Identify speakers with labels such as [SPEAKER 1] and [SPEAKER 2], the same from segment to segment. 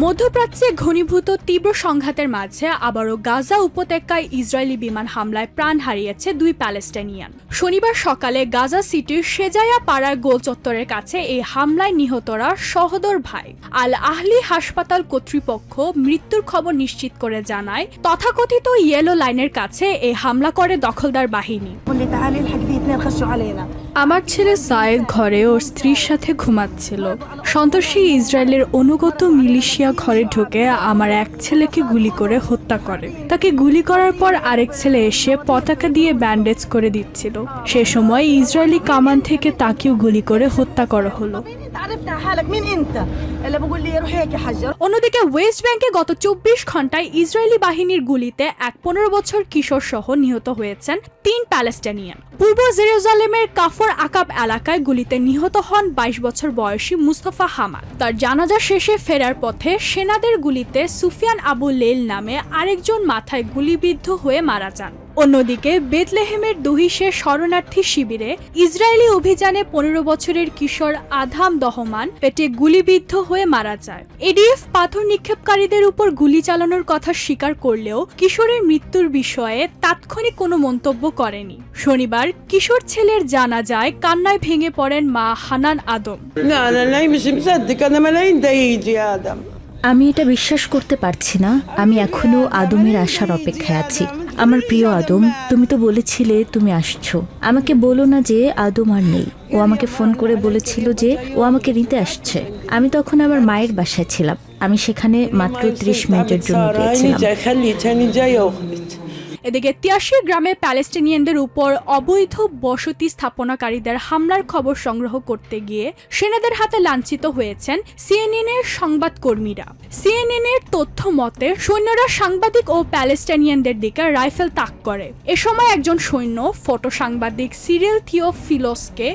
[SPEAKER 1] মধ্যপ্রাচ্যে ঘনীভূত তীব্র সংঘাতের মাঝে আবারও গাজা উপত্যকায় ইসরায়েলি বিমান হামলায় প্রাণ হারিয়েছে দুই প্যালেস্টাইনিয়ান। শনিবার সকালে গাজা সিটির শেজায়া পাড়ার গোল চত্বরের কাছে এই হামলায় নিহতরা সহোদর ভাই। আল আহলি হাসপাতাল কর্তৃপক্ষ মৃত্যুর খবর নিশ্চিত করে জানায়, তথাকথিত ইয়েলো লাইনের কাছে এই হামলা করে দখলদার বাহিনী। আমার ছেলে সায়েদ ঘরে ওর স্ত্রীর সাথে ঘুমাচ্ছিল। সন্ত্রাসী ইসরায়েলের অনুগত মিলিশিয়া ঘরে ঢুকে আমার এক ছেলেকে গুলি করে হত্যা করে। তাকে গুলি করার পর আরেক ছেলে এসে পতাকা দিয়ে ব্যান্ডেজ করে দিচ্ছিল। সে সময় ইসরায়েলি কামান থেকে তাকেও গুলি করে হত্যা করা হলো। অন্যদিকে ওয়েস্ট ব্যাংকে গত 24 ঘন্টায় ইসরায়েলি বাহিনীর গুলিতে এক 15 বছর কিশোর সহ নিহত হয়েছেন 3 প্যালেস্টাইনিয়ান। পূর্ব জেরুজালেমের কাফর আকাব এলাকায় গুলিতে নিহত হন 22 বছর বয়সী মুস্তফা হামাদ। তার জানাজা শেষে ফেরার পথে সেনাদের গুলিতে সুফিয়ান আবু লেইল নামে আরেকজন মাথায় গুলিবিদ্ধ হয়ে মারা যান। অন্যদিকে বেথলেহেমের দহিসের শরণার্থী শিবিরে ইসরায়েলি অভিযানে 15 বছরের কিশোর আধাম দহমান পেটে গুলিবিদ্ধ হয়ে মারা যায়। এডিএফ পাথর নিক্ষেপকারীদের উপর গুলি চালানোর কথা স্বীকার করলেও কিশোরের মৃত্যুর বিষয়ে তাৎক্ষণিক কোনো মন্তব্য করেনি। শনিবার কিশোর ছেলের জানাজায় কান্নায় ভেঙে পড়েন মা হানান আদম।
[SPEAKER 2] আমি এটা বিশ্বাস করতে পারছি না। আমি এখনো আদমের আসার অপেক্ষায় আছি। আমার প্রিয় আদম, তুমি তো বলেছিলে তুমি আসছো। আমাকে বলো না যে আদম আর নেই। ও আমাকে ফোন করে বলেছিল যে ও আমাকে নিতে আসছে। আমি তখন আমার মায়ের বাসায় ছিলাম। আমি সেখানে মাত্র 30 মিনিটের জন্য গিয়েছিলাম।
[SPEAKER 1] এদিকে তিয়াসির গ্রামে প্যালেস্টিনিয়ানদের উপর অবৈধ বসতি স্থাপনাকারীদের হামলার খবর সংগ্রহ করতে গিয়ে সেনাদের হাতে লাঞ্ছিত হয়েছেন সিএনএন-এর সংবাদকর্মীরা। সিএনএন-এর তথ্য মতে সৈন্যরা সাংবাদিক ও প্যালেস্টাইনিয়ানদের দিকে রাইফেল তাক করে। এ সময় একজন সৈন্য ফটো সাংবাদিক সিরিল থিওফিলোসকে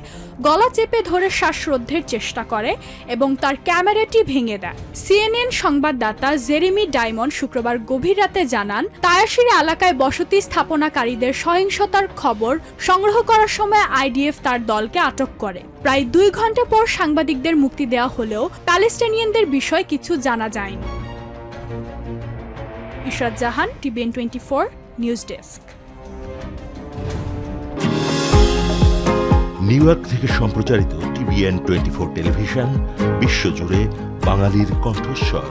[SPEAKER 1] গলা চেপে ধরে শ্বাসরোধের চেষ্টা করে এবং তার ক্যামেরাটি ভেঙে দেয়। সিএনএন সংবাদদাতা জেরেমি ডায়মন্ড শুক্রবার গভীর রাতে জানান, তায়াসির এলাকায় বসতি স্থাপনাকারীদের সহিংসতার খবর সংগ্রহ করার সময় আইডিএফ তার দলকে আটক করে। প্রায় 2 ঘন্টা পর সাংবাদিকদের মুক্তি দেওয়া হলেও প্যালেস্টাইনিয়ানদের বিষয়ে কিছু জানা যায়নি। Ishrat Jahan, TVN 24 news desk.
[SPEAKER 3] New York থেকে সম্প্রচারিত টিভিএন 24 টেলিভিশন বিশ্বজুড়ে বাঙালির কণ্ঠস্বর।